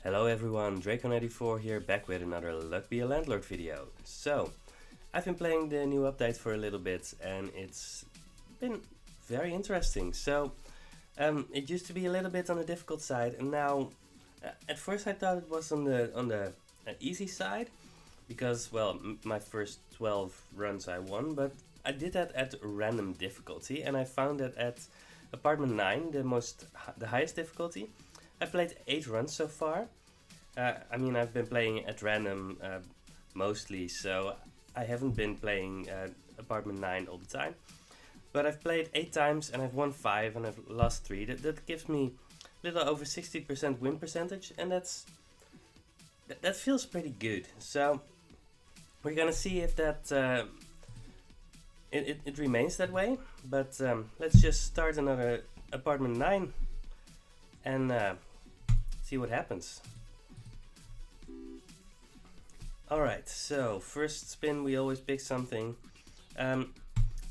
Hello everyone, Draco94 here, back with another Luck Be a Landlord video. So, I've been playing the new update for a little bit and it's been very interesting. So, it used to be a little bit on the difficult side, and now, at first I thought it was on the easy side, because well, my first 12 runs I won, but I did that at random difficulty, and I found that at apartment 9, the highest difficulty, I played 8 runs so far. I mean, I've been playing at random mostly, so I haven't been playing apartment 9 all the time. But I've played 8 times and I've won 5 and I've lost 3. That gives me a little over 60% win percentage, and that feels pretty good. So we're gonna see if that it remains that way. But let's just start another apartment 9 and see what happens. Alright, so first spin we always pick something. I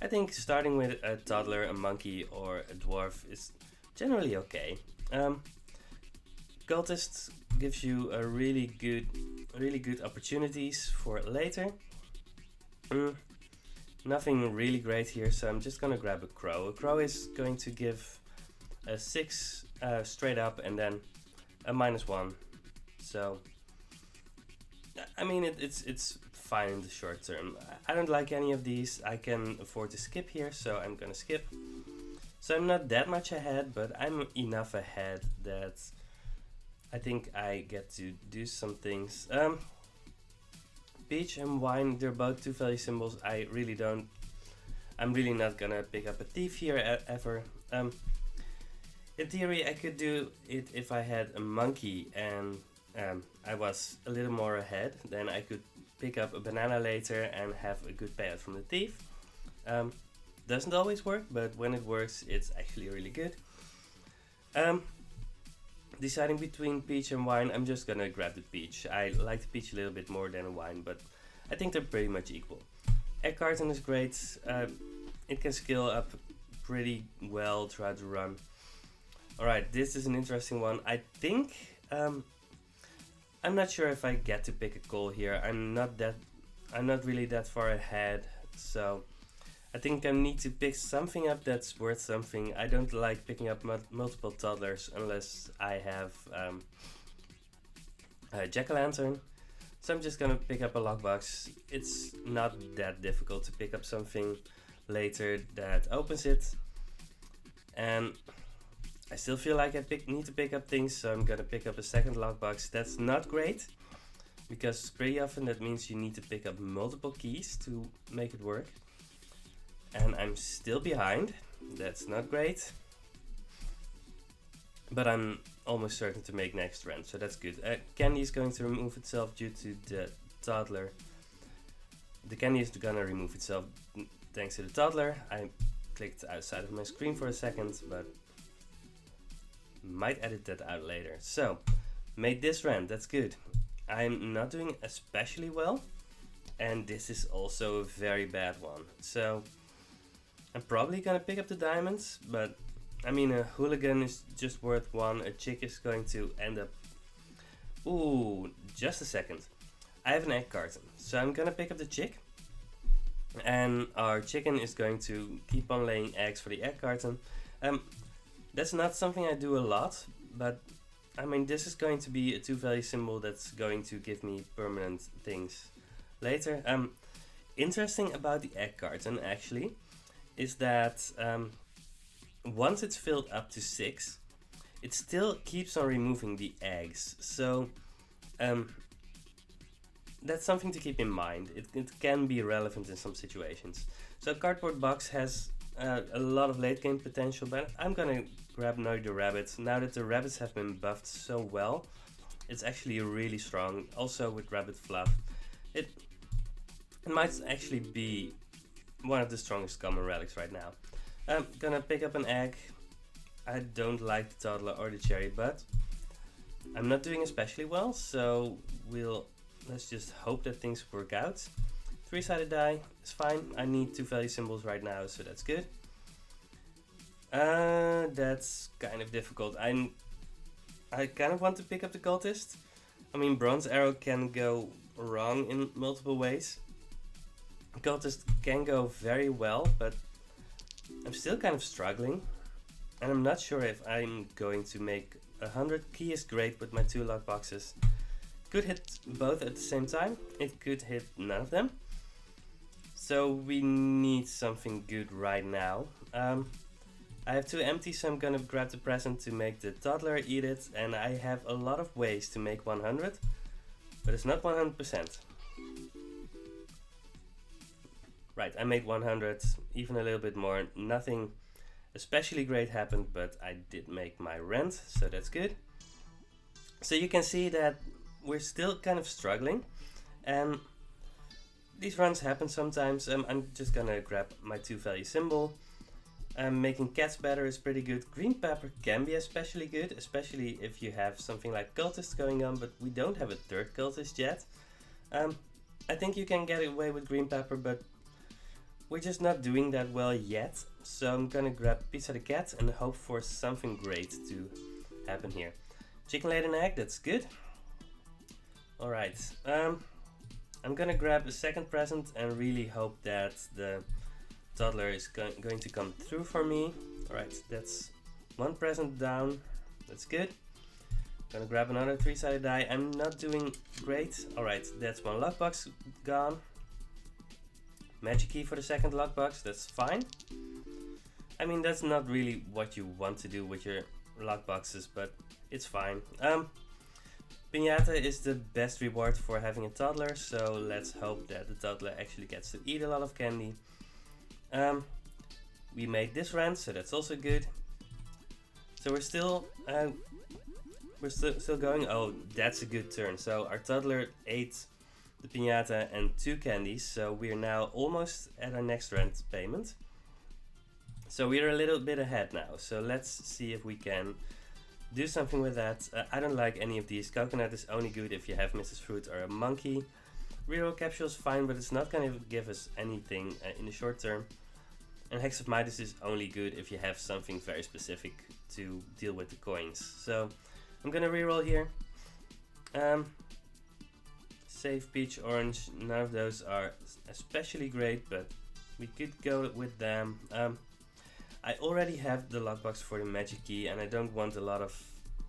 think starting with a toddler, a monkey, or a dwarf is generally okay. Cultist gives you a really good opportunities for later. Nothing really great here, so I'm just gonna grab a crow. A crow is going to give a 6 straight up and then a -1. So I mean, it's fine in the short term. I don't like any of these. I can afford to skip here, so I'm gonna skip. So I'm not that much ahead, but I'm enough ahead that I think I get to do some things. Peach and wine, they're both 2 value symbols. I'm really not gonna pick up a thief here ever. In theory, I could do it if I had a monkey and I was a little more ahead. Then I could pick up a banana later and have a good payout from the thief. Doesn't always work, but when it works, it's actually really good. Deciding between peach and wine, I'm just gonna grab the peach. I like the peach a little bit more than a wine, but I think they're pretty much equal. Egg carton is great. It can scale up pretty well throughout the run. Alright, this is an interesting one. I think I'm not sure if I get to pick a call here. I'm not really that far ahead, so I think I need to pick something up that's worth something. I don't like picking up multiple toddlers unless I have a jack-o'-lantern. So I'm just gonna pick up a lockbox. It's not that difficult to pick up something later that opens it, and I still feel like I need to pick up things, so I'm gonna pick up a second lockbox. That's not great, because pretty often that means you need to pick up multiple keys to make it work. And I'm still behind. That's not great. But I'm almost certain to make next round, so that's good. Candy is going to remove itself due to the toddler. The candy is gonna remove itself thanks to the toddler. I clicked outside of my screen for a second, but might edit that out later. So, made this rand, that's good. I'm not doing especially well, and this is also a very bad one. So, I'm probably gonna pick up the diamonds, but I mean, a hooligan is just worth 1. A chick is going to end up... Ooh, just a second. I have an egg carton, so I'm gonna pick up the chick. And our chicken is going to keep on laying eggs for the egg carton. That's not something I do a lot, but I mean, this is going to be a 2 value symbol that's going to give me permanent things later. Interesting about the egg carton actually is that once it's filled up to 6, it still keeps on removing the eggs. So that's something to keep in mind. It can be relevant in some situations. So a cardboard box has a lot of late game potential, but I'm gonna grab now the rabbits. Now that the rabbits have been buffed so well, it's actually really strong. Also with rabbit fluff, it might actually be one of the strongest common relics right now. I'm gonna pick up an egg. I don't like the toddler or the cherry, but I'm not doing especially well, so let's just hope that things work out. 3-sided die is fine. I need 2 value symbols right now, so that's good. That's kind of difficult. I kind of want to pick up the cultist. I mean, bronze arrow can go wrong in multiple ways. Cultist can go very well, but I'm still kind of struggling. And I'm not sure if I'm going to make 100. Key is great with my 2 lock boxes. Could hit both at the same time. It could hit none of them. So we need something good right now. I have 2 empty, so I'm gonna grab the present to make the toddler eat it. And I have a lot of ways to make 100, but it's not 100%. Right, I made 100, even a little bit more. Nothing especially great happened, but I did make my rent, so that's good. So you can see that we're still kind of struggling, and these runs happen sometimes. I'm just gonna grab my 2 value symbol. Making cats better is pretty good. Green pepper can be especially good, especially if you have something like cultist going on, but we don't have a 3rd cultist yet. I think you can get away with green pepper, but we're just not doing that well yet. So I'm gonna grab Pizza the Cat and hope for something great to happen here. Chicken laid an egg, that's good. Alright, I'm gonna grab a 2nd present and really hope that the toddler is going to come through for me. Alright, that's 1 present down, that's good. Gonna grab another 3-sided die. I'm not doing great. Alright, that's 1 lockbox gone. Magic key for the 2nd lockbox, that's fine. I mean, that's not really what you want to do with your lockboxes, but it's fine. Piñata is the best reward for having a toddler, so let's hope that the toddler actually gets to eat a lot of candy. We made this rent, so that's also good. So we're still going. Oh, that's a good turn. So our toddler ate the piñata and 2 candies, so we're now almost at our next rent payment. So we're a little bit ahead now, so let's see if we can do something with that. I don't like any of these. Coconut is only good if you have Mrs. Fruit or a monkey. Reroll capsule is fine, but it's not going to give us anything in the short term. And Hex of Midas is only good if you have something very specific to deal with the coins. So I'm going to reroll here. Save peach, orange, none of those are especially great, but we could go with them. I already have the lockbox for the magic key, and I don't want a lot of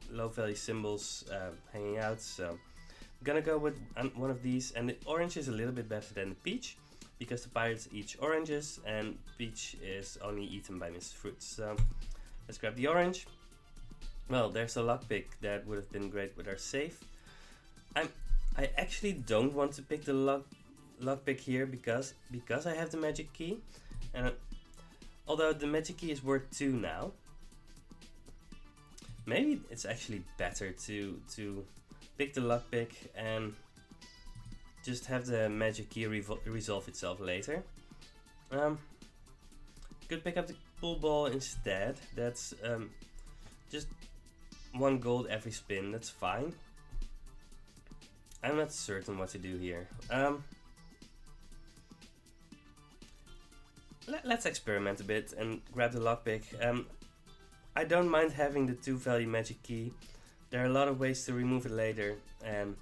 low value symbols hanging out, so I'm gonna go with one of these. And the orange is a little bit better than the peach, because the pirates eat oranges, and peach is only eaten by Mrs. Fruit. So let's grab the orange. Well, there's a lockpick that would have been great with our save. I actually don't want to pick the lockpick here because I have the magic key, and although the magic key is worth 2 now, maybe it's actually better to pick the lockpick and just have the magic key resolve itself later. Could pick up the pool ball instead. That's just 1 gold every spin, that's fine. I'm not certain what to do here. Let's experiment a bit and grab the lockpick. I don't mind having the 2 value magic key. There are a lot of ways to remove it later, and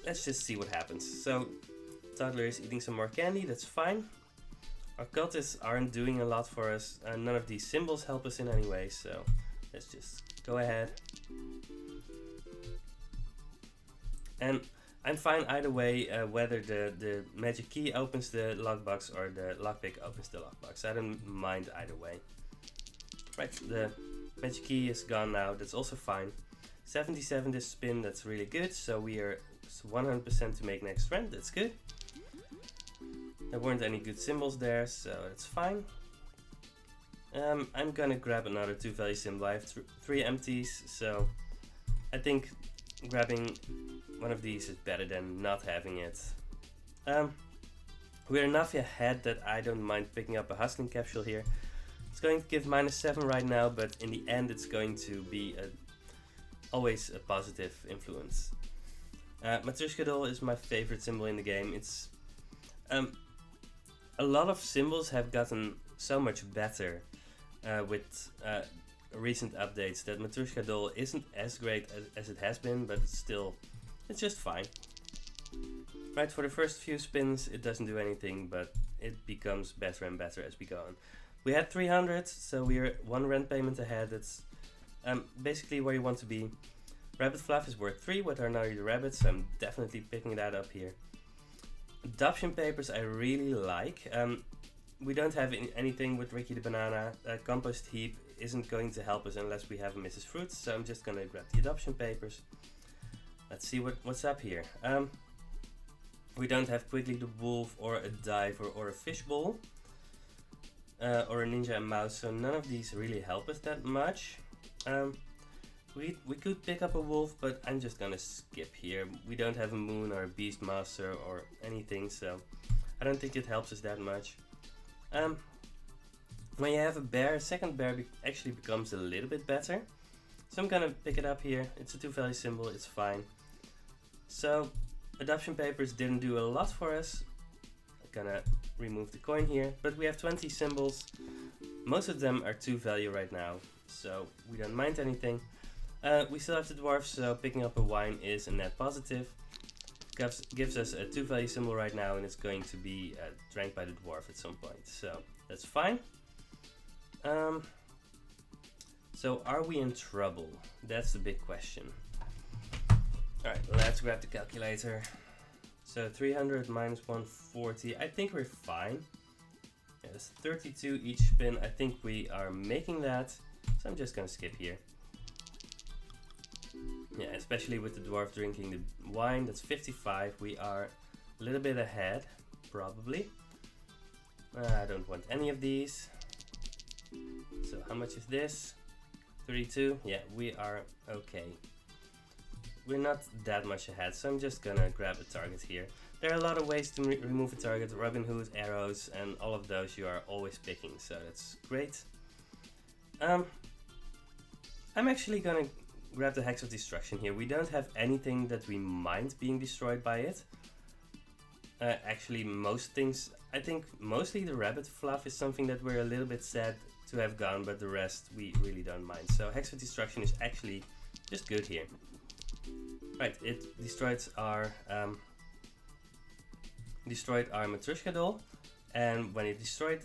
let's just see what happens. So, toddler is eating some more candy, that's fine. Our cultists aren't doing a lot for us, and none of these symbols help us in any way, so let's just go ahead. And I'm fine either way, whether the magic key opens the lockbox or the lockpick opens the lockbox. I don't mind either way. Right, the magic key is gone now, that's also fine. 77 this spin, that's really good, so we are 100% to make next rent, that's good. There weren't any good symbols there, so that's fine. I'm gonna grab another 2 value symbol. I have 3 empties, so I think grabbing one of these is better than not having it. We're enough ahead that I don't mind picking up a hustling capsule here. It's going to give -7 right now, but in the end it's going to be always a positive influence. Matryoshka doll is my favorite symbol in the game. It's a lot of symbols have gotten so much better with recent updates that Matryoshka doll isn't as great as it has been, but it's just fine. Right, for the first few spins it doesn't do anything, but it becomes better and better as we go on. We had 300, so we're one rent payment ahead. That's basically where you want to be. Rabbit fluff is worth 3 with our Naughty Rabbits, so I'm definitely picking that up here. Adoption papers I really like. We don't have anything with Ricky the Banana. Compost heap isn't going to help us unless we have a Mrs. Fruits, so I'm just gonna grab the adoption papers. Let's see what's up here. We don't have Quickly the Wolf or a Diver or a Fishbowl. Or a Ninja and Mouse, so none of these really help us that much. We could pick up a wolf, but I'm just gonna skip here. We don't have a Moon or a Beastmaster or anything, so I don't think it helps us that much. When you have a bear, second bear actually becomes a little bit better. So I'm gonna pick it up here. It's a 2-value symbol, it's fine. So adoption papers didn't do a lot for us. I'm gonna remove the coin here, but we have 20 symbols. Most of them are 2-value right now, so we don't mind anything. We still have the dwarf, so picking up a wine is a net positive. Gives us a 2-value symbol right now, and it's going to be drank by the dwarf at some point, so that's fine. So are we in trouble? That's the big question. Alright, let's grab the calculator. So 300 minus 140, I think we're fine. Yeah, that's 32 each spin. I think we are making that, so I'm just gonna skip here. Yeah, especially with the dwarf drinking the wine, that's 55. We are a little bit ahead, probably. I don't want any of these. So how much is this? 32? Yeah, we are okay. We're not that much ahead, so I'm just gonna grab a target here. There are a lot of ways to remove a target, Robin Hood, arrows, and all of those you are always picking, so that's great. I'm actually gonna grab the Hex of Destruction here. We don't have anything that we mind being destroyed by it. Actually, most things, I think mostly the rabbit fluff is something that we're a little bit sad to have gone, but the rest we really don't mind. So Hex of Destruction is actually just good here. Right, it destroyed our Matryoshka doll, and when it destroyed,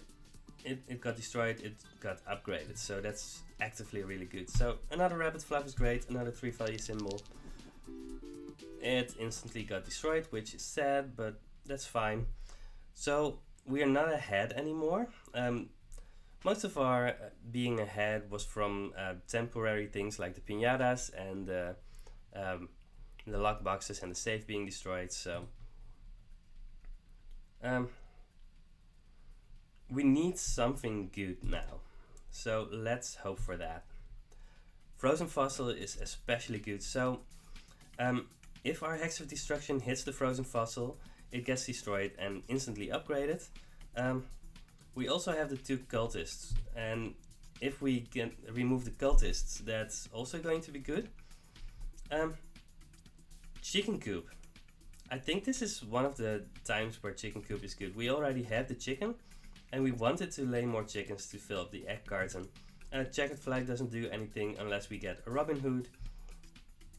it got destroyed, it got upgraded, so that's actively really good. So another rabbit fluff is great, another 3-value symbol. It instantly got destroyed, which is sad, but that's fine. So we are not ahead anymore. Most of our being ahead was from temporary things like the piñatas and the lock boxes and the safe being destroyed, so we need something good now, so let's hope for that. Frozen Fossil is especially good, so if our Hex of Destruction hits the Frozen Fossil, it gets destroyed and instantly upgraded. We also have the 2 cultists, and if we can remove the cultists, that's also going to be good. Chicken coop. I think this is one of the times where chicken coop is good. We already have the chicken, and we wanted to lay more chickens to fill up the egg carton. Checkered flag doesn't do anything unless we get a Robin Hood.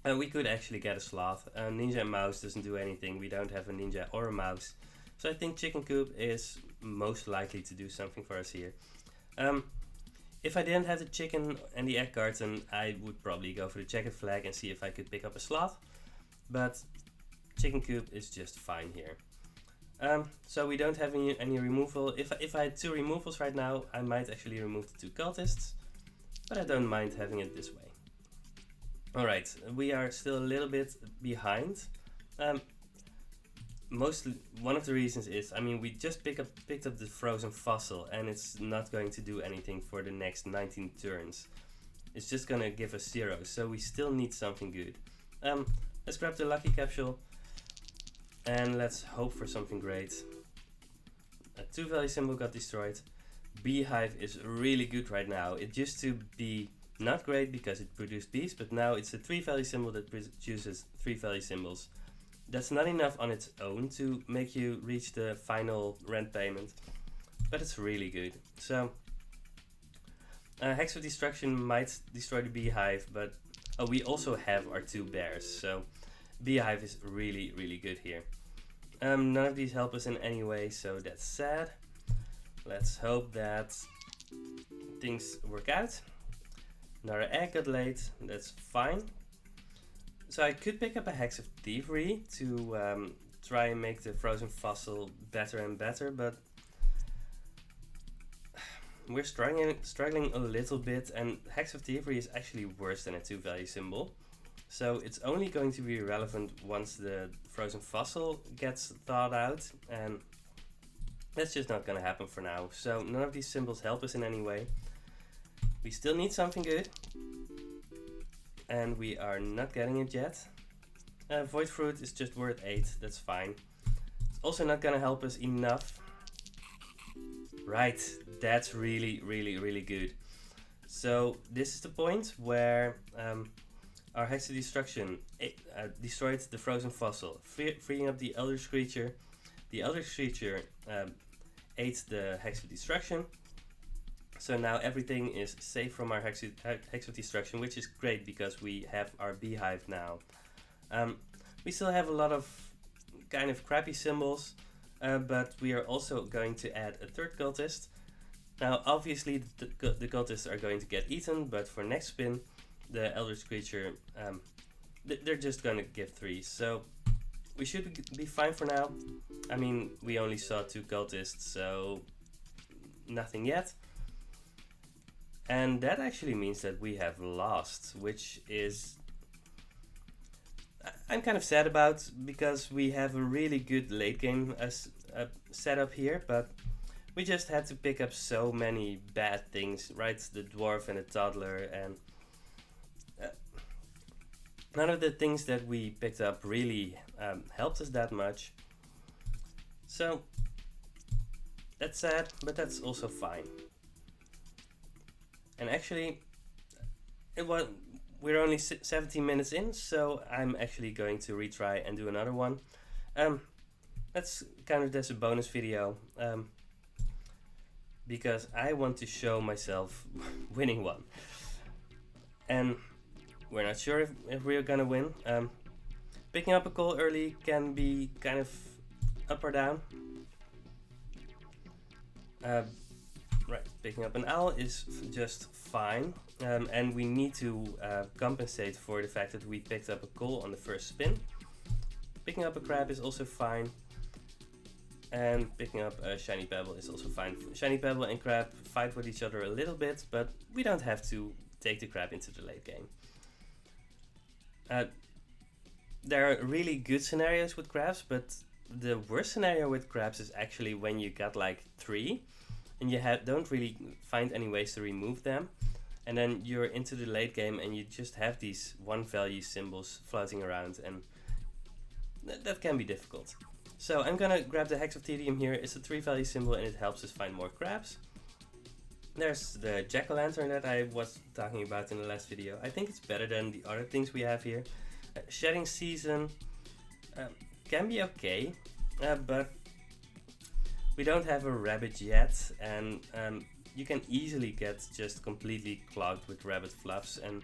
We could actually get a sloth. Ninja and mouse doesn't do anything. We don't have a ninja or a mouse. So I think chicken coop is most likely to do something for us here. If I didn't have the chicken and the egg carton, I would probably go for the checkered flag and see if I could pick up a sloth. But chicken coop is just fine here. So we don't have any removal. If I had 2 removals right now, I might actually remove the 2 cultists. But I don't mind having it this way. Alright, we are still a little bit behind. Mostly, one of the reasons is, I mean, we just picked up the Frozen Fossil, and it's not going to do anything for the next 19 turns. It's just gonna give us 0, so we still need something good. Let's grab the Lucky Capsule, and let's hope for something great. A 2-value symbol got destroyed. Beehive is really good right now. It used to be not great because it produced bees, but now it's a 3-value symbol that produces 3-value symbols. That's not enough on its own to make you reach the final rent payment, but it's really good. So Hex of Destruction might destroy the beehive, but we also have our 2 bears, so beehive is really, really good here. None of these help us in any way, so that's sad. Let's hope that things work out. Another egg got laid, that's fine. So I could pick up a Hex of Thievery to try and make the frozen fossil better and better, but we're struggling a little bit, and Hex of Thievery is actually worse than a 2-value symbol. So it's only going to be relevant once the frozen fossil gets thawed out, and that's just not going to happen for now. So none of these symbols help us in any way. We still need something good, and we are not getting it yet. Void Fruit is just worth 8, that's fine. It's also not going to help us enough. Right, that's really, really, really good. So this is the point where our Hex of Destruction destroyed the frozen fossil, freeing up the Elder Screecher. The Elder Screecher ate the Hex of Destruction. So now everything is safe from our Hex of Destruction, which is great because we have our beehive now. We still have a lot of kind of crappy symbols, but we are also going to add a 3rd cultist. Now obviously the cultists are going to get eaten, but for next spin the Elder Screecher, they're just going to give 3. So we should be fine for now. I mean, we only saw 2 cultists, so nothing yet. And that actually means that we have lost, which is I'm kind of sad about, because we have a really good late game setup here, but we just had to pick up so many bad things, right? The dwarf and the toddler, and none of the things that we picked up really helped us that much. So that's sad, but that's also fine. And actually, we're only 17 minutes in, so I'm actually going to retry and do another one. That's kind of just a bonus video, because I want to show myself winning one. And we're not sure if we're gonna win. Picking up a coal early can be kind of up or down. Right, picking up an owl is just fine, and we need to compensate for the fact that we picked up a coal on the first spin. Picking up a crab is also fine, and picking up a shiny pebble is also fine. Shiny pebble and crab fight with each other a little bit, but we don't have to take the crab into the late game. There are really good scenarios with crabs, but the worst scenario with crabs is actually when you got like 3 and you don't really find any ways to remove them, and then you're into the late game and you just have these 1-value symbols floating around, and that can be difficult. So I'm gonna grab the Hex of Tedium here. It's a 3-value symbol and it helps us find more crabs. There's the jack-o'-lantern that I was talking about in the last video. I think it's better than the other things we have here. Shedding Season can be okay, but we don't have a rabbit yet, and you can easily get just completely clogged with rabbit fluffs, and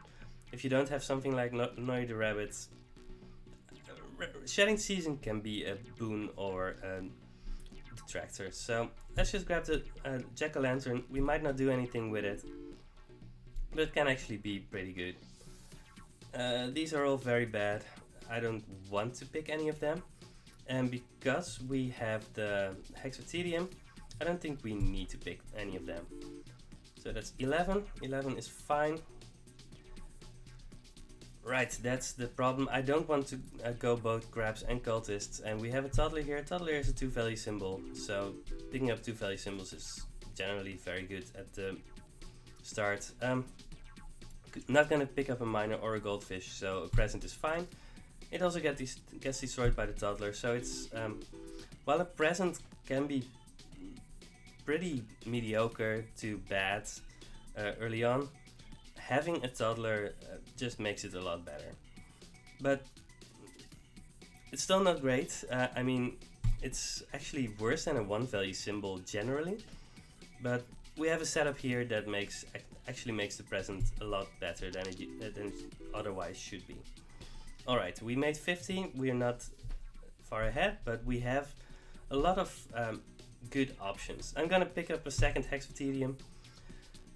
if you don't have something like Noy the Rabbit, Shedding Season can be a boon or a detractor. So let's just grab the jack-o'-lantern. We might not do anything with it, but it can actually be pretty good. These are all very bad. I don't want to pick any of them. And because we have the Hex of Tedium, I don't think we need to pick any of them. So that's 11. 11 is fine. Right, that's the problem. I don't want to go both crabs and cultists. And we have a toddler here. Toddler is a 2-value symbol. So picking up 2-value symbols is generally very good at the start. Not going to pick up a miner or a goldfish, so a present is fine. It also gets destroyed by the toddler, so it's while a present can be pretty mediocre to bad early on, having a toddler just makes it a lot better. But it's still not great. I mean, it's actually worse than a 1-value symbol generally, but we have a setup here that makes actually makes the present a lot better than it otherwise should be. Alright, we made 50, we are not far ahead, but we have a lot of good options. I'm gonna pick up a second Hexaptedium.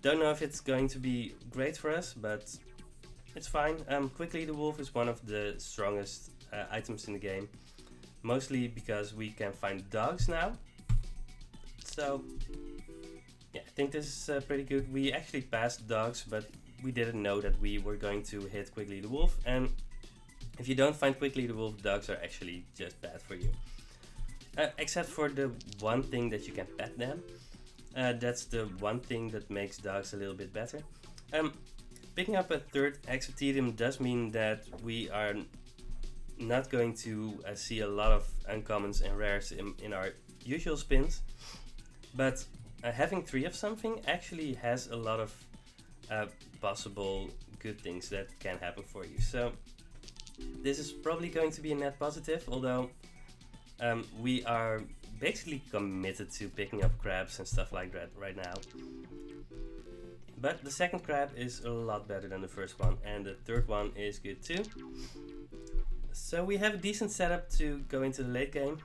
Don't know if it's going to be great for us, but it's fine. Quickly the Wolf is one of the strongest items in the game, mostly because we can find dogs now. So yeah, I think this is pretty good. We actually passed dogs, but we didn't know that we were going to hit Quickly the Wolf, and if you don't find Quickly the Wolf, dogs are actually just bad for you. Except for the one thing that you can pet them. That's the one thing that makes dogs a little bit better. Picking up a third Hexaptedium does mean that we are not going to see a lot of uncommons and rares in our usual spins, but having 3 of something actually has a lot of possible good things that can happen for you. So this is probably going to be a net positive, although we are basically committed to picking up crabs and stuff like that right now. But the second crab is a lot better than the first one, and the third one is good too. So we have a decent setup to go into the late game.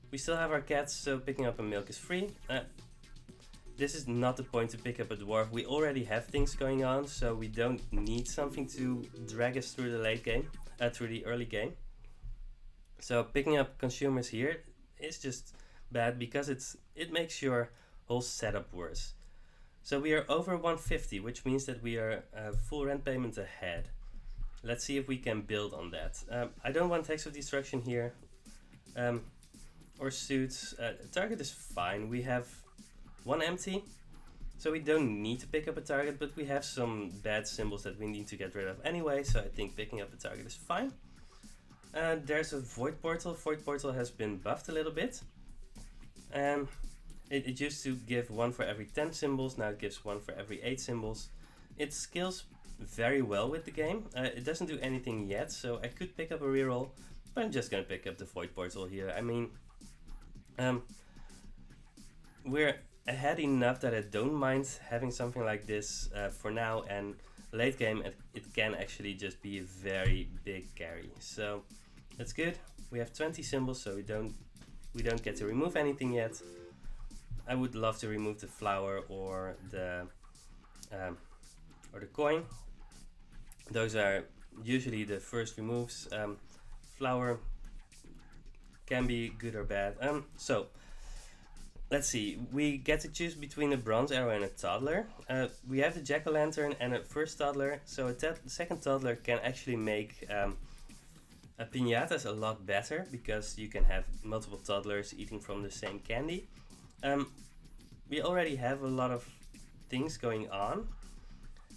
We still have our cats, so picking up a milk is free. This is not the point to pick up a dwarf. We already have things going on, so we don't need something to drag us through the late game, through the early game. So picking up consumers here is just bad because it makes your whole setup worse. So we are over 150, which means that we are full rent payment ahead. Let's see if we can build on that. I don't want Hex of Destruction here, or suits. Target is fine. We have 1 empty, so we don't need to pick up a target, but we have some bad symbols that we need to get rid of anyway, so I think picking up a target is fine. There's a Void Portal. Void Portal has been buffed a little bit. It used to give 1 for every 10 symbols, now it gives 1 for every 8 symbols. It scales very well with the game. It doesn't do anything yet, so I could pick up a reroll, but I'm just gonna pick up the Void Portal here. I mean, we're ahead enough that I don't mind having something like this for now, and late game it can actually just be a very big carry. So that's good. We have 20 symbols, so we don't get to remove anything yet. I would love to remove the flower or the coin. Those are usually the first removes. Flower can be good or bad. So let's see. We get to choose between a bronze arrow and a toddler. We have the jack-o'-lantern and a first toddler. So a second toddler can actually make a piñatas a lot better because you can have multiple toddlers eating from the same candy. We already have a lot of things going on,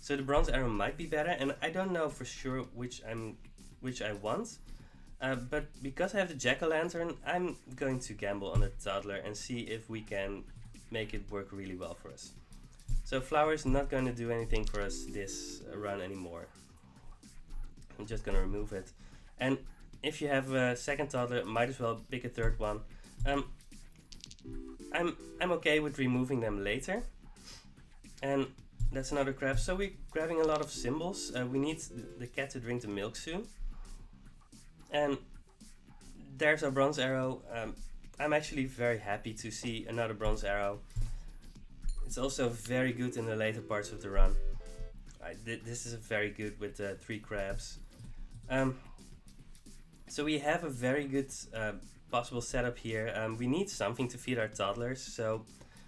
so the bronze arrow might be better, and I don't know for sure which I want. But because I have the jack-o'-lantern, I'm going to gamble on the toddler and see if we can make it work really well for us. So flower is not going to do anything for us this run anymore. I'm just going to remove it. And if you have a second toddler, might as well pick a third one. I'm okay with removing them later. And that's another crab. So we're grabbing a lot of symbols. We need the cat to drink the milk soon. And there's our bronze arrow. I'm actually very happy to see another bronze arrow. It's also very good in the later parts of the run. This is very good with 3 crabs. So we have a very good possible setup here. We need something to feed our toddlers, so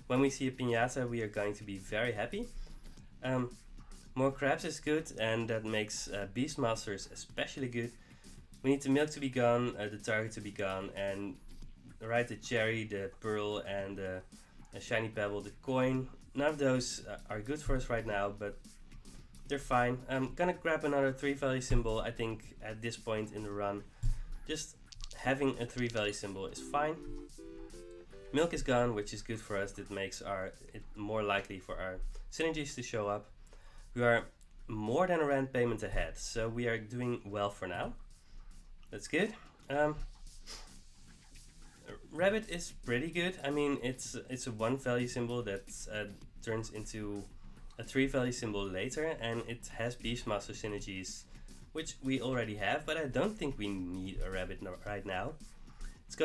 when we see a piñata we are going to be very happy. More crabs is good, and that makes Beastmasters especially good. We need the milk to be gone, the target to be gone, and the cherry, the pearl, and the shiny pebble, the coin. None of those are good for us right now, but they're fine. I'm gonna grab another 3 value symbol. I think at this point in the run, just having a 3 value symbol is fine. Milk is gone, which is good for us. That makes it more likely for our synergies to show up. We are more than a rent payment ahead, so we are doing well for now. That's good. Rabbit is pretty good. I mean, it's a 1 value symbol that turns into a 3 value symbol later, and it has Beastmaster synergies, which we already have, but I don't think we need a rabbit right now. It's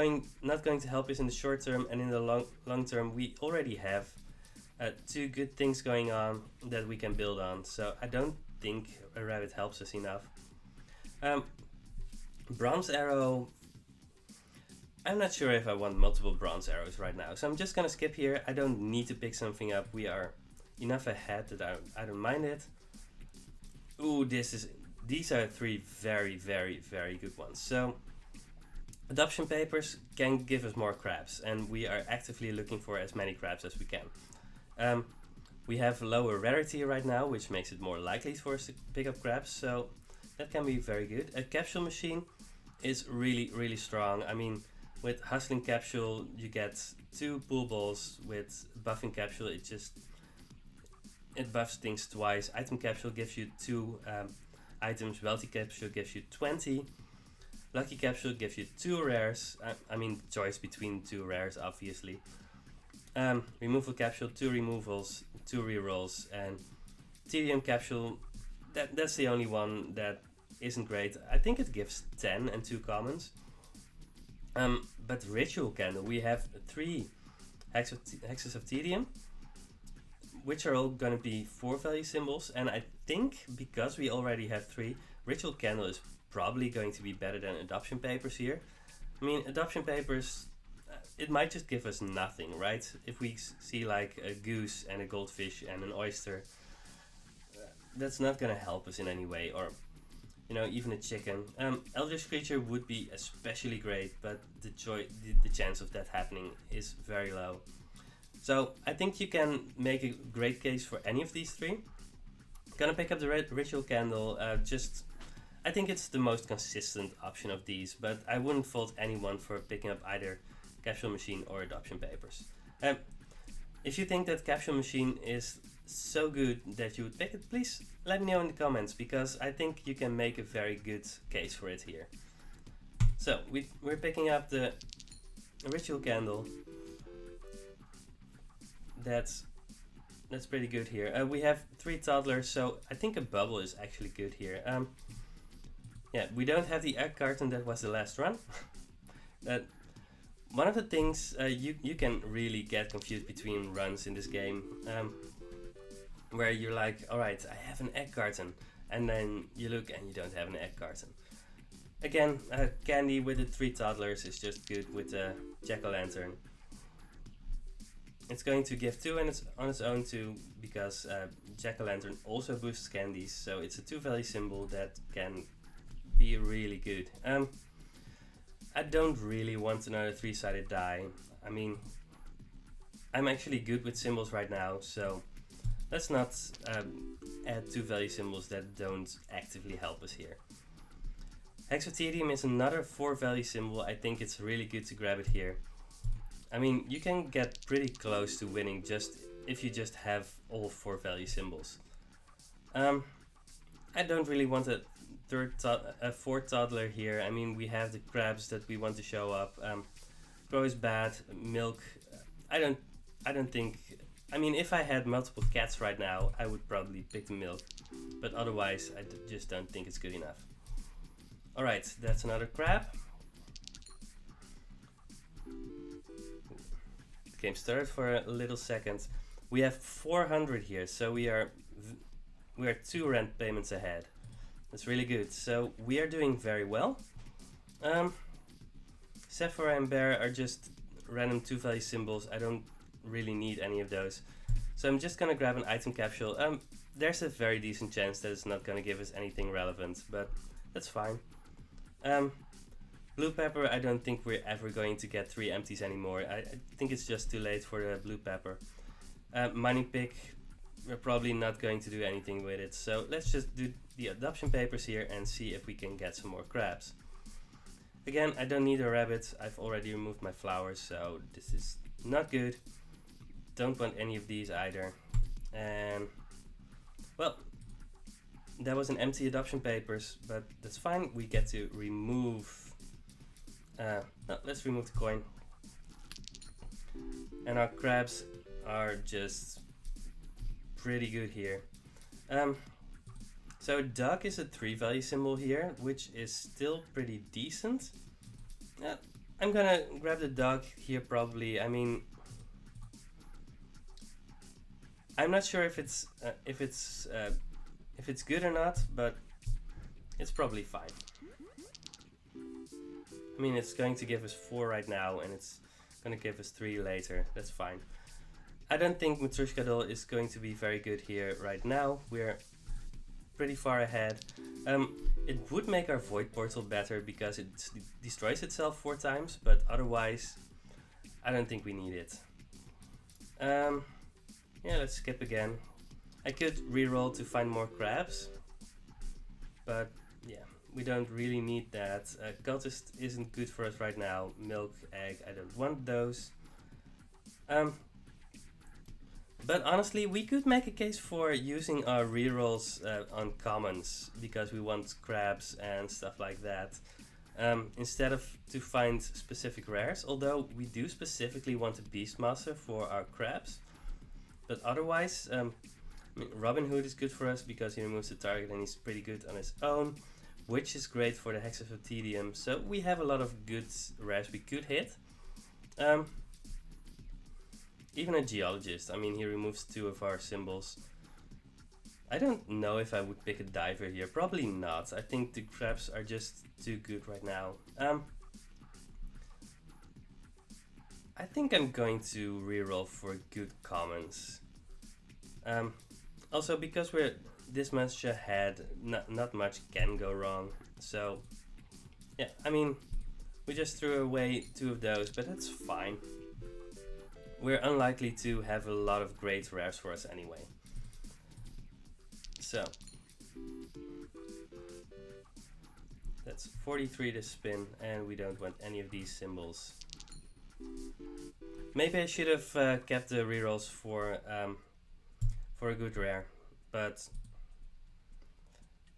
not going to help us in the short term, and in the long term we already have 2 good things going on that we can build on, so I don't think a rabbit helps us enough. Bronze arrow, I'm not sure if I want multiple bronze arrows right now, so I'm just gonna skip here. I don't need to pick something up. We are enough ahead that I don't mind it. Ooh, these are 3 very, very, very good ones. So adoption papers can give us more crabs, and we are actively looking for as many crabs as we can. We have lower rarity right now, which makes it more likely for us to pick up crabs, so that can be very good. A capsule machine is really, really strong. I mean, with hustling capsule you get 2 pool balls. With buffing capsule it buffs things twice. Item capsule gives you 2 items. Wealthy capsule gives you 20. Lucky capsule gives you 2 rares. I mean, choice between 2 rares, obviously. Removal capsule, 2 removals, 2 rerolls, and tedium capsule, that's the only one that isn't great. I think it gives 10 and 2 commons. But ritual candle, we have 3 hexes of tedium, which are all gonna be 4 value symbols, and I think because we already have 3, ritual candle is probably going to be better than adoption papers here. I mean, adoption papers, it might just give us nothing, right? If we see like a goose and a goldfish and an oyster, that's not gonna help us in any way, or even a chicken. Eldritch creature would be especially great, but the chance of that happening is very low. So I think you can make a great case for any of these 3. Gonna pick up the ritual candle. I think it's the most consistent option of these, but I wouldn't fault anyone for picking up either capsule machine or adoption papers. If you think that capsule machine is so good that you would pick it, please let me know in the comments, because I think you can make a very good case for it here. So we're picking up the ritual candle. That's pretty good here. We have 3 toddlers, so I think a bubble is actually good here. Yeah, we don't have the egg carton that was the last run. One of the things you can really get confused between runs in this game, where you're like, alright, I have an egg carton, and then you look and you don't have an egg carton. Again, candy with the 3 toddlers is just good with a jack-o'-lantern. It's going to give 2 on its own too, because jack-o'-lantern also boosts candies, so it's a 2 value symbol that can be really good. I don't really want another 3-sided die. I mean, I'm actually good with symbols right now, so let's not add 2 value symbols that don't actively help us here. Hexotedium is another 4 value symbol. I think it's really good to grab it here. I mean, you can get pretty close to winning just if you just have all 4 value symbols. I don't really want a 4th toddler here. I mean, we have the crabs that we want to show up. Crow is bad. Milk, I don't think. I mean, if I had multiple cats right now, I would probably pick the milk, but otherwise I just don't think it's good enough. Alright, that's another crab. The game started for a little second. We have 400 here, so we are 2 rent payments ahead. That's really good. So we are doing very well. Sephora and Bear are just random 2 value symbols. I don't really need any of those. So I'm just gonna grab an item capsule. There's a very decent chance that it's not gonna give us anything relevant, but that's fine. Blue pepper, I don't think we're ever going to get 3 empties anymore. I think it's just too late for the blue pepper. Mining pick, we're probably not going to do anything with it. So let's just do the adoption papers here and see if we can get some more crabs. Again, I don't need a rabbit. I've already removed my flowers, so this is not good. Don't want any of these either. And well, that was an empty adoption papers, but that's fine. We get to remove. No, let's remove the coin. And our crabs are just pretty good here. So duck is a 3 value symbol here, which is still pretty decent. I'm gonna grab the duck here probably. I mean, I'm not sure if it's good or not, but it's probably fine. I mean, it's going to give us 4 right now, and it's going to give us 3 later. That's fine. I don't think Matryoshka doll is going to be very good here right now. We're pretty far ahead. It would make our void portal better because it destroys itself 4 times, but otherwise, I don't think we need it. Yeah, let's skip again. I could reroll to find more crabs, but yeah, we don't really need that. Cultist isn't good for us right now. Milk, egg, I don't want those. But honestly, we could make a case for using our rerolls on commons because we want crabs and stuff like that. Instead of to find specific rares, although we do specifically want a Beastmaster for our crabs. But otherwise, I mean, Robin Hood is good for us because he removes the target and he's pretty good on his own. Which is great for the Hex of Tedium. So we have a lot of good rares we could hit. Even a Geologist, I mean, he removes 2 of our symbols. I don't know if I would pick a Diver here. Probably not. I think the crabs are just too good right now. I think I'm going to reroll for good commons. Also, because we're this much ahead, not much can go wrong. So, yeah, I mean, we just threw away 2 of those, but that's fine. We're unlikely to have a lot of great rares for us anyway. So, that's 43 to spin, and we don't want any of these symbols. Maybe I should have kept the rerolls for a good rare, but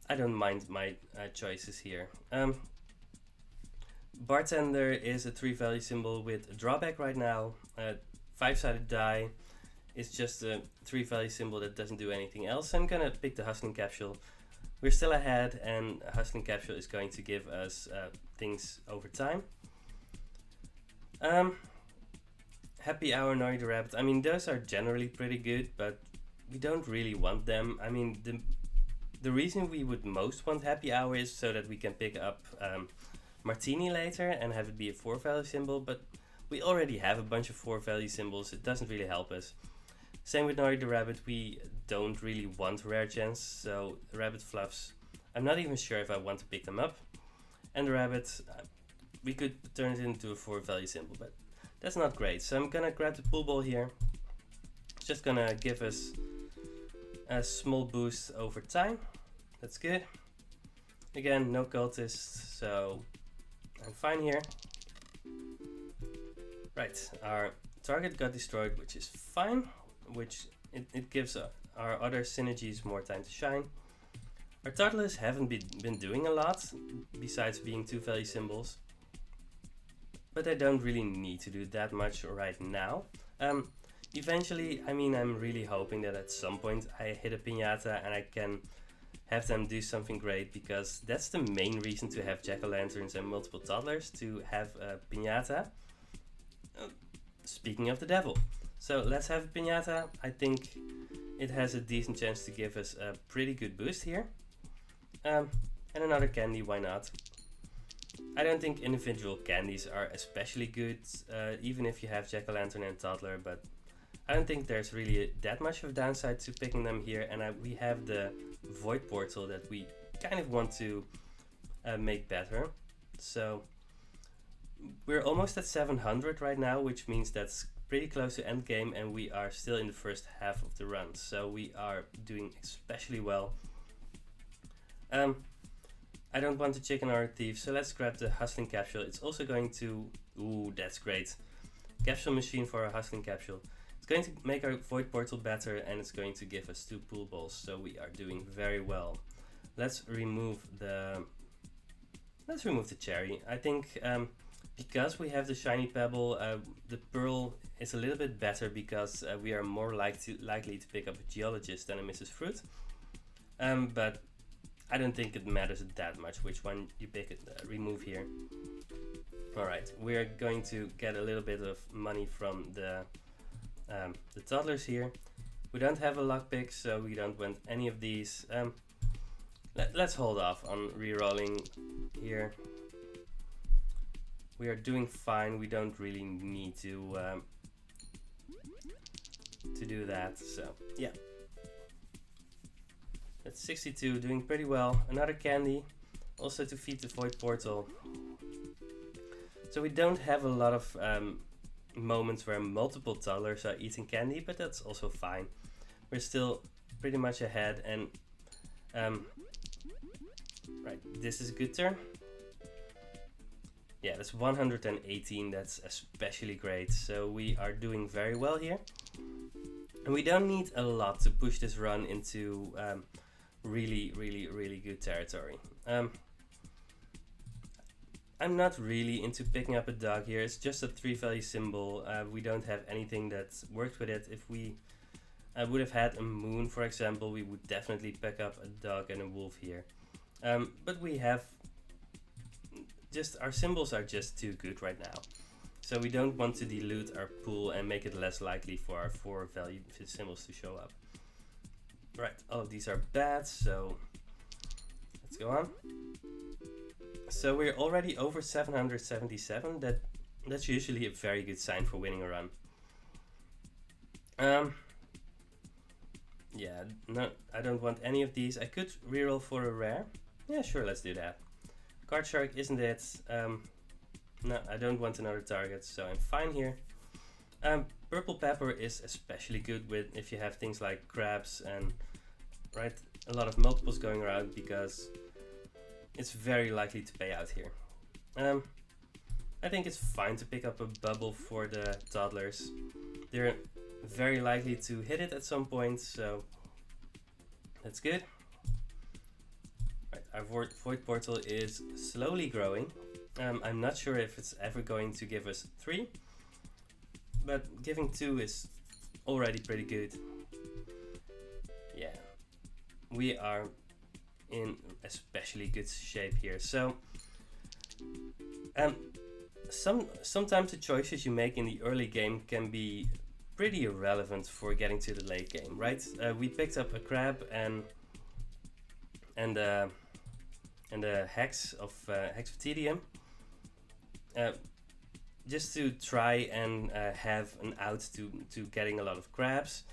I don't mind my choices here. Bartender is a 3 value symbol with a drawback right now. 5-sided die is just a 3 value symbol that doesn't do anything else. I'm gonna pick the Hustling Capsule. We're still ahead, and a Hustling Capsule is going to give us things over time. Happy Hour, Nori the Rabbit. I mean, those are generally pretty good, but we don't really want them. I mean, the reason we would most want Happy Hour is so that we can pick up Martini later and have it be a 4 value symbol, but we already have a bunch of 4 value symbols. It doesn't really help us. Same with Nori the Rabbit. We don't really want rare gens, so Rabbit Fluffs, I'm not even sure if I want to pick them up. And the Rabbit, we could turn it into a 4 value symbol, but that's not great. So I'm gonna grab the Pool Ball here. It's just gonna give us a small boost over time. That's good. Again, no cultists, so I'm fine here. Right, our target got destroyed, which is fine, which it gives our other synergies more time to shine. Our Turtles haven't been doing a lot, besides being 2 value symbols, but I don't really need to do that much right now. Eventually, I mean, I'm really hoping that at some point I hit a Piñata and I can have them do something great, because that's the main reason to have Jack-o'-lanterns and multiple toddlers, to have a Piñata. Speaking of the devil. So let's have a Piñata. I think it has a decent chance to give us a pretty good boost here. And another candy, why not? I don't think individual candies are especially good, even if you have Jack-o'-lantern and toddler, but I don't think there's really that much of a downside to picking them here. And we have the void portal that we kind of want to make better. So we're almost at 700 right now, which means that's pretty close to end game, and we are still in the first half of the run. So we are doing especially well. I don't want to chicken or a thief, so let's grab the Hustling Capsule. It's also going to... Ooh, that's great. Capsule machine for our Hustling Capsule. It's going to make our Void Portal better, and it's going to give us 2 Pool Balls, so we are doing very well. Let's remove the cherry. I think because we have the shiny pebble, the pearl is a little bit better because we are more likely to pick up a geologist than a Mrs. Fruit. But I don't think it matters that much which one you pick it, remove here. Alright, we're going to get a little bit of money from the toddlers here. We don't have a lockpick, so we don't want any of these. Let's hold off on rerolling here. We are doing fine. We don't really need to do that. So yeah, that's 62, doing pretty well. Another candy, also to feed the void portal. So we don't have a lot of moments where multiple toddlers are eating candy, but that's also fine. We're still pretty much ahead, and right, this is a good turn. Yeah, that's 118, that's especially great. So we are doing very well here. And we don't need a lot to push this run into really good territory. I'm not really into picking up a dog here. It's just a 3-value symbol. We don't have anything that works with it. If we would have had a moon, for example, we would definitely pick up a dog and a wolf here. But we have our symbols are just too good right now. So we don't want to dilute our pool and make it less likely for our 4-value symbols to show up. Right, all of these are bad, so let's go on. So we're already over 777. That's usually a very good sign for winning a run. Yeah, no, I don't want any of these. I could reroll for a rare. Yeah, sure, let's do that. Card Shark, isn't it? No, I don't want another target, so I'm fine here. Purple Pepper is especially good with if you have things like crabs and a lot of multiples going around, because it's very likely to pay out here. I think it's fine to pick up a bubble for the toddlers. They're very likely to hit it at some point, so that's good. Right, our void portal is slowly growing. I'm not sure if it's ever going to give us 3, but giving 2 is already pretty good. Yeah, we are in especially good shape here. So sometimes the choices you make in the early game can be pretty irrelevant for getting to the late game, right? We picked up a crab and a hex of tedium, just to try and have an out to getting a lot of crabs.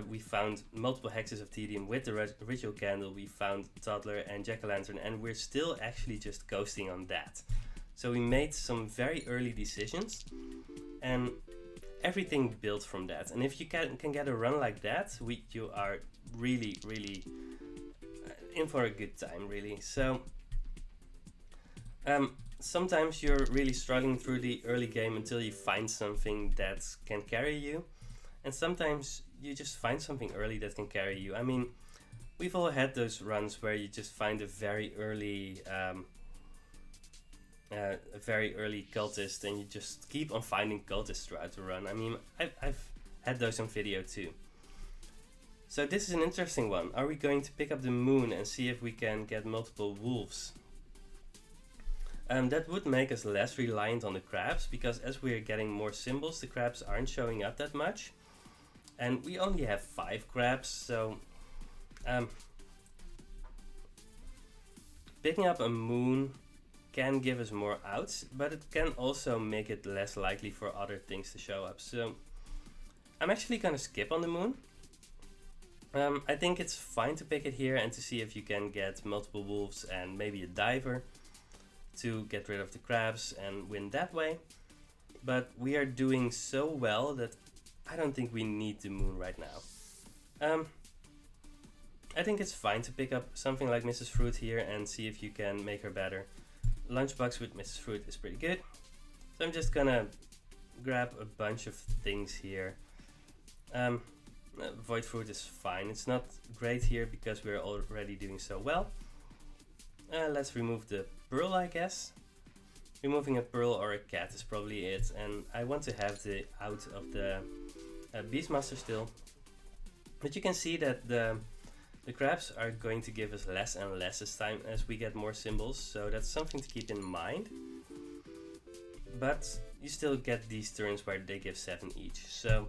We found multiple hexes of tedium with the ritual candle. We found toddler and jack-o'-lantern, and we're still actually just coasting on that. So we made some very early decisions, and everything built from that. And if you can get a run like that, you are really in for a good time, really. So sometimes you're really struggling through the early game until you find something that can carry you, and sometimes you just find something early that can carry you. I mean, we've all had those runs where you just find a very early cultist, and you just keep on finding cultists throughout the run. I mean, I've had those on video too. So this is an interesting one. Are we going to pick up the moon and see if we can get multiple wolves? That would make us less reliant on the crabs, because as we're getting more symbols, the crabs aren't showing up that much. And we only have 5 crabs, so picking up a moon can give us more outs, but it can also make it less likely for other things to show up. So I'm actually gonna skip on the moon. I think it's fine to pick it here and to see if you can get multiple wolves and maybe a diver to get rid of the crabs and win that way. But we are doing so well that I don't think we need the moon right now. I think it's fine to pick up something like Mrs. Fruit here and see if you can make her better. Lunchbox with Mrs. Fruit is pretty good. So I'm just gonna grab a bunch of things here. Void Fruit is fine. It's not great here because we're already doing so well. Let's remove the pearl, I guess. removing a pearl or a cat is probably it, and I want to have the out of the Beastmaster still. But you can see that the crabs are going to give us less and less as time as we get more symbols, so that's something to keep in mind. But you still get these turns where they give 7 each. So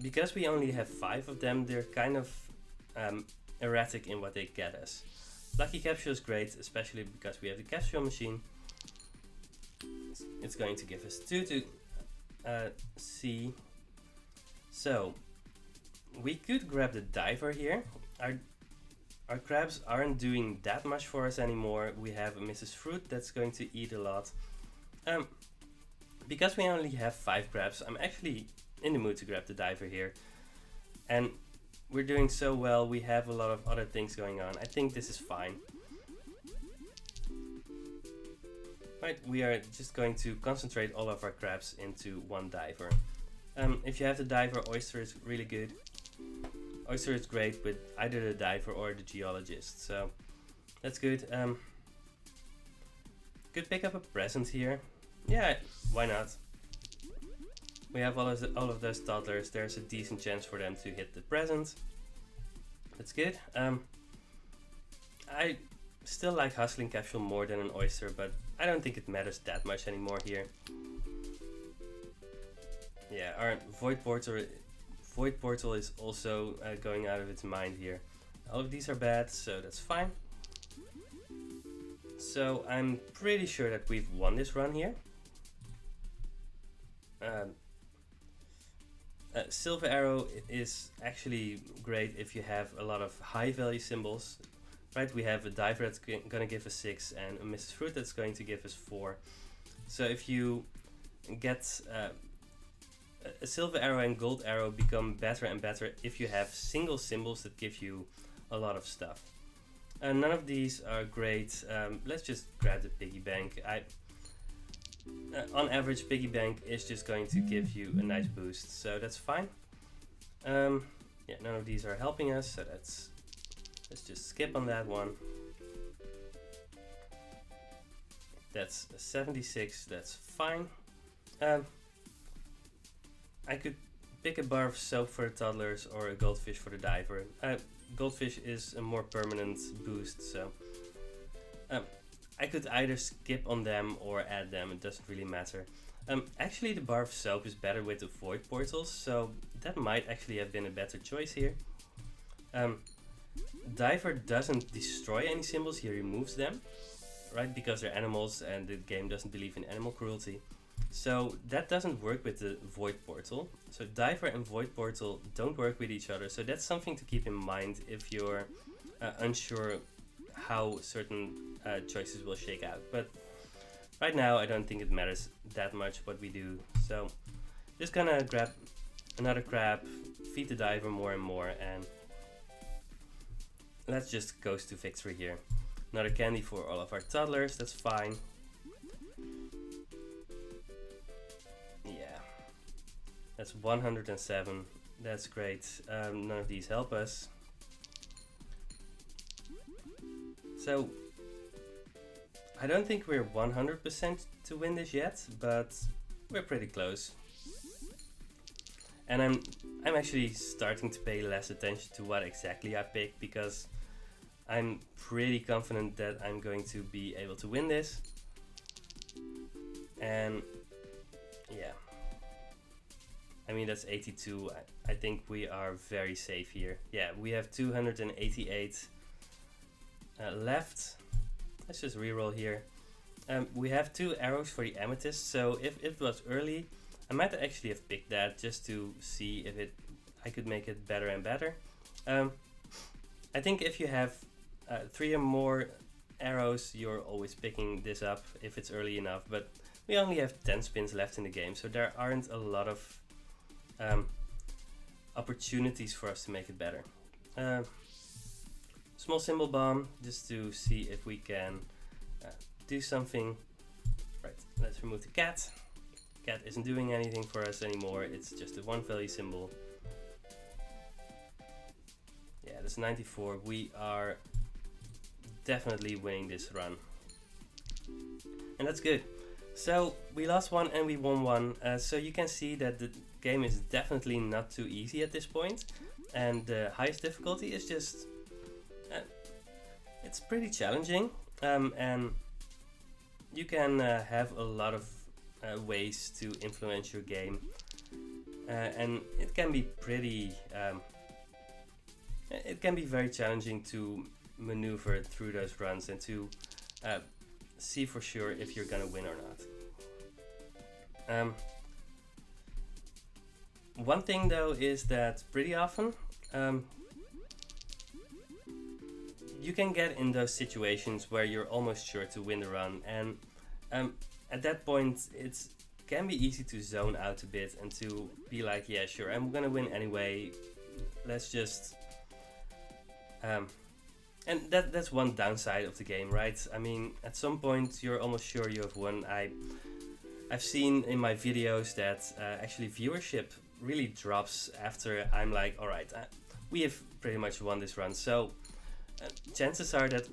because we only have 5 of them, they're kind of erratic in what they get us. Lucky Capsule is great, especially because we have the capsule machine. It's going to give us 2 to see. So we could grab the diver here. Our crabs aren't doing that much for us anymore. We have a Mrs. Fruit that's going to eat a lot. Because we only have 5 crabs, I'm actually in the mood to grab the diver here. And we're doing so well, we have a lot of other things going on. I think this is fine. Right, we are just going to concentrate all of our crabs into one diver. If you have the diver, Oyster is really good. Oyster is great with either the diver or the geologist, so that's good. Could pick up a present here. Yeah, why not? We have all of those toddlers. There's a decent chance for them to hit the present. That's good. I still like Hustling Capsule more than an Oyster, but I don't think it matters that much anymore here. Yeah, our Void Portal is also going out of its mind here. All of these are bad, so that's fine. So I'm pretty sure that we've won this run here. Silver Arrow is actually great if you have a lot of high value symbols. Right, we have a diver that's going to give us 6 and a Mrs. Fruit that's going to give us 4. So if you get a silver arrow and gold arrow become better and better if you have single symbols that give you a lot of stuff. None of these are great. Let's just grab the piggy bank. On average, piggy bank is just going to give you a nice boost, so that's fine. Yeah, none of these are helping us, so let's just skip on that one. That's a 76, that's fine. I could pick a bar of soap for the toddlers or a goldfish for the diver. Goldfish is a more permanent boost, so I could either skip on them or add them, it doesn't really matter. Actually, the bar of soap is better with the void portals, so that might actually have been a better choice here. Diver doesn't destroy any symbols, he removes them, right? Because they're animals and the game doesn't believe in animal cruelty. So that doesn't work with the void portal. So diver and void portal don't work with each other, so that's something to keep in mind if you're unsure how certain choices will shake out. But right now I don't think it matters that much what we do, so just gonna grab another crab, feed the diver more and more, and let's just coast to victory here. Another candy for all of our toddlers, that's fine. Yeah, that's 107, that's great. None of these help us. So I don't think we're 100% to win this yet, but we're pretty close. And I'm actually starting to pay less attention to what exactly I pick, because I'm pretty confident that I'm going to be able to win this. And yeah, I mean, that's 82. I think we are very safe here. Yeah, we have 288 left. Let's just reroll here. We have 2 arrows for the amethyst, so if it was early, I might actually have picked that just to see if I could make it better and better. I think if you have 3 or more arrows, you're always picking this up if it's early enough, but we only have 10 spins left in the game, so there aren't a lot of opportunities for us to make it better. Small symbol bomb, just to see if we can do something. Right, let's remove the cat. Cat isn't doing anything for us anymore, it's just a 1 value symbol. Yeah, that's 94. We are definitely winning this run. and that's good. So we lost one and we won one, so you can see that the game is definitely not too easy at this point, and the highest difficulty is just it's pretty challenging, and you can have a lot of ways to influence your game, and it can be pretty it can be very challenging to maneuver through those runs and to see for sure if you're gonna win or not. One thing though is that pretty often you can get in those situations where you're almost sure to win the run, and at that point it can be easy to zone out a bit and to be like, yeah, sure, I'm gonna win anyway, let's just and that's one downside of the game, right? I mean, at some point you're almost sure you have won. I've seen in my videos that actually viewership really drops after I'm like, alright, we have pretty much won this run, so chances are that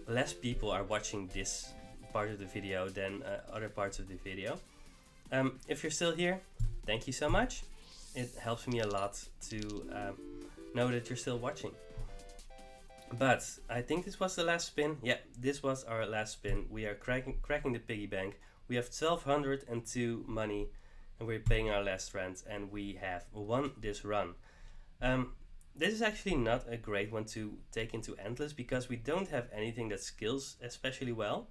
less people are watching this part of the video than other parts of the video. If you're still here, thank you so much. It helps me a lot to know that you're still watching. But I think this was the last spin. Yeah, this was our last spin. We are cracking the piggy bank. We have 1202 money and we're paying our last rent, and we have won this run. This is actually not a great one to take into Endless because we don't have anything that skills especially well.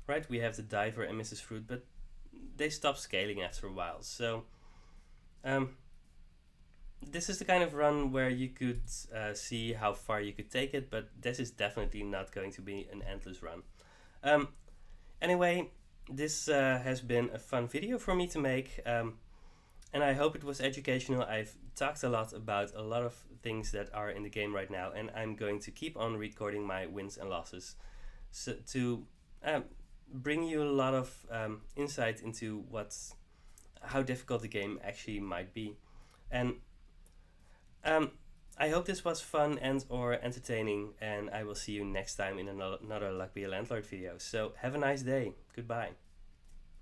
Right, we have the Diver and Mrs. Fruit, but they stop scaling after a while. So this is the kind of run where you could see how far you could take it, but this is definitely not going to be an endless run. Anyway, this has been a fun video for me to make, and I hope it was educational. I've talked a lot about a lot of things that are in the game right now, and I'm going to keep on recording my wins and losses so to bring you a lot of insight into how difficult the game actually might be. And I hope this was fun and or entertaining, and I will see you next time in another Luck Be a Landlord video. So have a nice day. Goodbye.